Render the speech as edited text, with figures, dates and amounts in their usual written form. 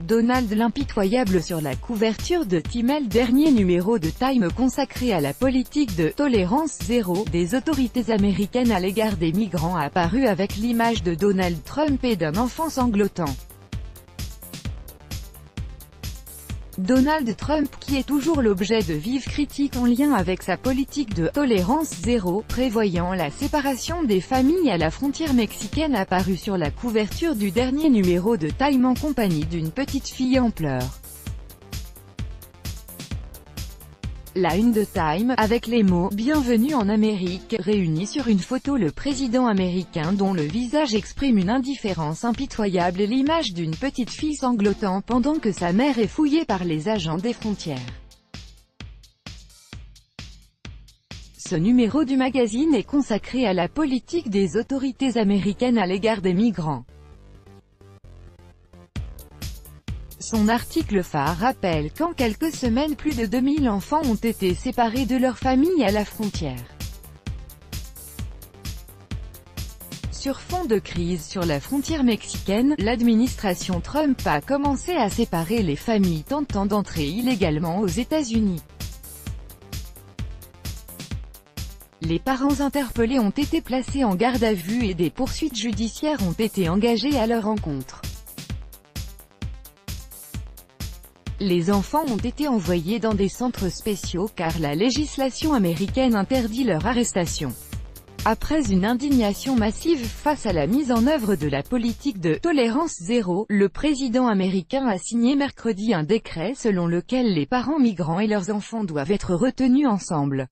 Donald l'impitoyable sur la couverture de Time. Le dernier numéro de Time consacré à la politique de « tolérance zéro » des autorités américaines à l'égard des migrants a paru avec l'image de Donald Trump et d'un enfant sanglotant. Donald Trump, qui est toujours l'objet de vives critiques en lien avec sa politique de « tolérance zéro », prévoyant la séparation des familles à la frontière mexicaine, a paru sur la couverture du dernier numéro de Time en compagnie d'une petite fille en pleurs. La une de Time, avec les mots « Bienvenue en Amérique », réunit sur une photo le président américain dont le visage exprime une indifférence impitoyable et l'image d'une petite fille sanglotant pendant que sa mère est fouillée par les agents des frontières. Ce numéro du magazine est consacré à la politique des autorités américaines à l'égard des migrants. Son article phare rappelle qu'en quelques semaines plus de 2000 enfants ont été séparés de leur famille à la frontière. Sur fond de crise sur la frontière mexicaine, l'administration Trump a commencé à séparer les familles tentant d'entrer illégalement aux États-Unis. Les parents interpellés ont été placés en garde à vue et des poursuites judiciaires ont été engagées à leur encontre. Les enfants ont été envoyés dans des centres spéciaux car la législation américaine interdit leur arrestation. Après une indignation massive face à la mise en œuvre de la politique de « tolérance zéro », le président américain a signé mercredi un décret selon lequel les parents migrants et leurs enfants doivent être retenus ensemble.